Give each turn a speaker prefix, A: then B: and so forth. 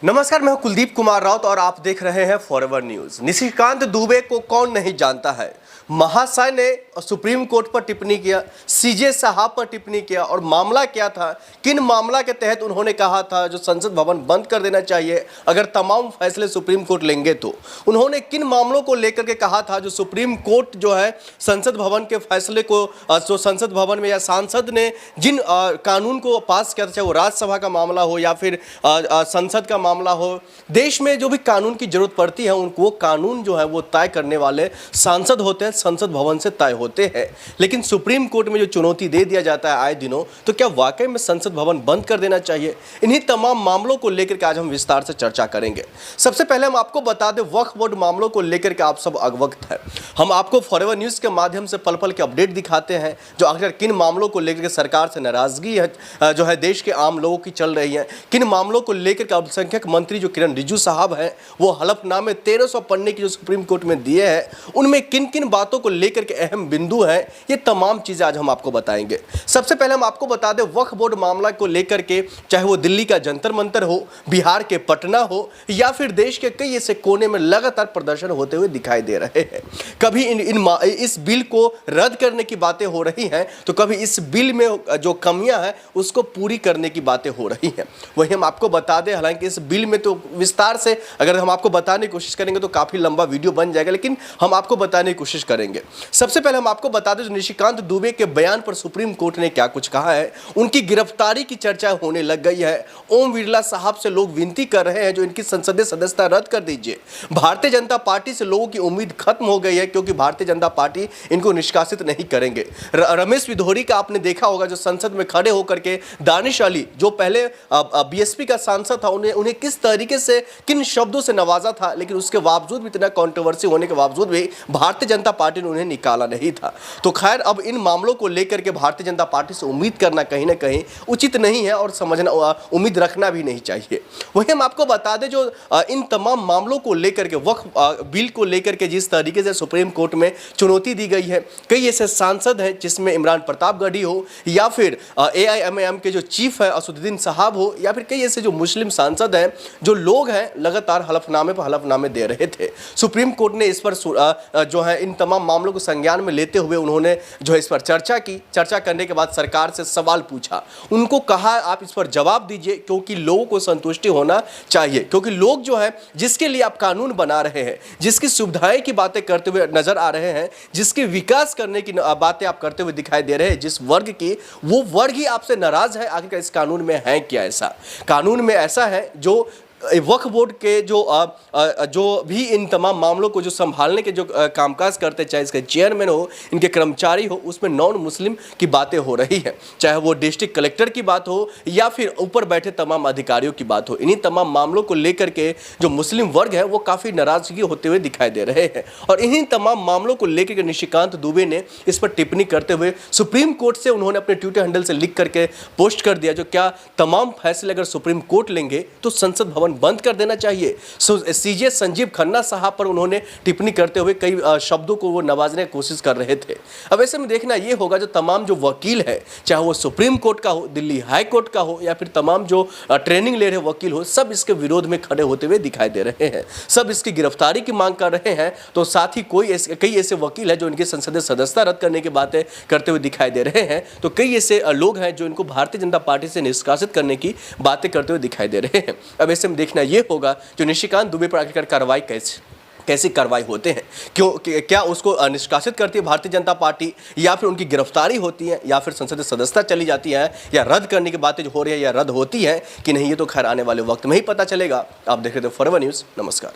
A: नमस्कार, मैं हूं कुलदीप कुमार राउत और आप देख रहे हैं फॉरएवर न्यूज। निशिकांत दुबे को कौन नहीं जानता है। महाशय ने सुप्रीम कोर्ट पर टिप्पणी किया, सीजे साहब पर टिप्पणी किया और मामला क्या था, किन मामला के तहत उन्होंने कहा था जो संसद भवन बंद कर देना चाहिए अगर तमाम फैसले सुप्रीम कोर्ट लेंगे तो। उन्होंने किन मामलों को लेकर के कहा था जो सुप्रीम कोर्ट जो है संसद भवन के फैसले को जो संसद भवन में या सांसद ने जिन कानून को पास किया था, चाहे वो राज्यसभा का मामला हो या फिर संसद का मामला हो, देश में जो भी कानून की जरूरत पड़ती है उनको वो कानून जो है वो तय करने वाले सांसद होते हैं, संसद भवन से तय होते हैं। लेकिन सुप्रीम कोर्ट में जो चुनौती दे दिया जाता है आए दिनों, तो क्या वाकई में संसद भवन बंद कर देना चाहिए? इन्हीं तमाम मामलों को लेकर के आज हम विस्तार से चर्चा करेंगे। सबसे पहले हम आपको बता दें, वक्फ बोर्ड मामलों को लेकर के आप सब अवगत है। हम आपको फॉरएवर न्यूज के माध्यम से पल पल के अपडेट दिखाते हैं जो आखिर किन मामलों को लेकर के सरकार से नाराजगी है जो है देश के आम लोगों की चल रही है, किन मामलों को लेकर के अल्पसंख्यक मंत्री जो किरण रिजिजू साहब हैं वो हलफनामे 1300 पन्ने की जो सुप्रीम कोर्ट में दिए हैं, उनमें किन किन बातों को लेकर के अहम बिंदु हैं, ये तमाम चीजें आज हम आपको बताएंगे। सबसे पहले हम आपको बता दें, वक्फ बोर्ड मामला को लेकर के चाहे वो दिल्ली का जंतर मंतर हो, बिहार के पटना हो या फिर देश के कई ऐसे कोने में लगातार प्रदर्शन होते हुए दिखाई दे रहे हैं। कभी इस बिल को रद्द करने की बातें हो रही हैं तो कभी इस बिल में जो कमियां हैं उसको पूरी करने की बातें हो रही हैं। वही हम आपको बता दें, हालांकि इस बिल में तो विस्तार से अगर हम आपको बताने की कोशिश करेंगे तो काफी लंबा वीडियो बन जाएगा, लेकिन हम आपको बताने की कोशिश करेंगे। सबसे पहले हम आपको बता दें, निशिकांत दुबे के बयान पर सुप्रीम कोर्ट ने क्या कुछ कहा है। उनकी गिरफ्तारी की चर्चा होने लग गई है। ओम बिरला साहब से लोग विनती कर रहे हैं जो इनकी संसदीय सदस्यता रद्द कर दीजिए। भारतीय जनता पार्टी से लोगों की उम्मीद खत्म हो गई है क्योंकि भारतीय जनता पार्टी इनको निष्कासित नहीं करेंगे। रमेश विधोरी का आपने देखा होगा जो संसद में खड़े होकर के दानिश अली जो पहले बीएसपी का सांसद था उन्हें किस तरीके से किन शब्दों से नवाजा था, लेकिन उसके बावजूद भी इतना कंट्रोवर्सी होने के बावजूद भी भारतीय जनता पार्टी ने उन्हें निकाला नहीं था। तो खैर अब इन मामलों को लेकर के भारतीय जनता पार्टी से उम्मीद करना कहीं ना कहीं उचित नहीं है और समझना उम्मीद रखना भी नहीं चाहिए। वहीं हम आपको बता दें जो इन तमाम मामलों को लेकर के वक्फ बिल को लेकर के जिस तरीके से सुप्रीम कोर्ट में चुनौती दी गई है, कई ऐसे सांसद हैं जिसमें इमरान प्रतापगढ़ी हो या फिर AIMIM के जो चीफ है असदुद्दीन साहब हो या फिर कई ऐसे जो मुस्लिम सांसद हैं, जो लोग हैं लगातार हलफनामे पर हलफनामे दे रहे थे। सुप्रीम कोर्ट ने इस पर जो है इन तमाम मामलों को संज्ञान में लेते हुए उन्होंने जो है इस पर चर्चा की। चर्चा करने के बाद सरकार से सवाल पूछा, उनको कहा आप इस पर जवाब दीजिए क्योंकि लोगों को संतुष्टि होना चाहिए, क्योंकि लोग जो है जिसके लिए आप कानून बना रहे हैं, जिसकी सुविधाएं की बातें करते हुए नजर आ रहे हैं, जिसके विकास करने की बातें आप करते हुए दिखाई दे रहे हैं, जिस वर्ग की, वो वर्ग ही आपसे नाराज है। आखिर इस कानून में है क्या ऐसा? कानून में ऐसा है जो वक्फ बोर्ड के जो भी इन तमाम मामलों को जो संभालने के जो कामकाज करते, चाहे इसके चेयरमैन हो, इनके कर्मचारी हो, उसमें नॉन मुस्लिम की बातें हो रही है, चाहे वो डिस्ट्रिक्ट कलेक्टर की बात हो या फिर ऊपर बैठे तमाम अधिकारियों की बात हो। इन्हीं तमाम मामलों को लेकर के जो मुस्लिम वर्ग है वो काफ़ी नाराजगी होते हुए दिखाई दे रहे हैं और इन्हीं तमाम मामलों को लेकर के निशिकांत दुबे ने इस पर टिप्पणी करते हुए सुप्रीम कोर्ट से उन्होंने अपने ट्विटर हैंडल से लिख करके पोस्ट कर दिया जो क्या तमाम फैसले अगर सुप्रीम कोर्ट लेंगे तो संसद भवन बंद कर देना चाहिए। सीजे संजीव खन्ना साहब पर उन्होंने टिप्पणी करते हुए कई शब्दों को वो नवाजने की कोशिश कर रहे थे। अब ऐसे में देखना ये होगा जो तमाम जो वकील है, चाहे वो सुप्रीम कोर्ट का हो, दिल्ली हाई कोर्ट का हो या फिर तमाम जो ट्रेनिंग ले रहे वकील हो, सब इसके विरोध में खड़े होते हुए दिखाई दे रहे हैं, सब इसकी गिरफ्तारी की मांग कर रहे हैं। तो साथ ही कई ऐसे वकील है जो इनकी संसदीय सदस्यता रद्द करने की बातें करते हुए दिखाई दे रहे हैं। तो कई ऐसे लोग हैं जो इनको भारतीय जनता पार्टी से निष्कासित करने की बातें करते हुए दिखाई दे रहे हैं। अब ऐसे में देखना ये होगा जो निशिकांत दुबे पर आखिरकार कार्रवाई कैसी कार्रवाई होते हैं, क्या उसको निष्कासित करती है भारतीय जनता पार्टी या फिर उनकी गिरफ्तारी होती है या फिर संसदीय सदस्यता चली जाती है या रद्द करने की बातें जो हो रही है या रद्द होती है कि नहीं, ये तो खैर आने वाले वक्त में ही पता चलेगा। आप देख रहे थे फॉरएवर न्यूज़। नमस्कार।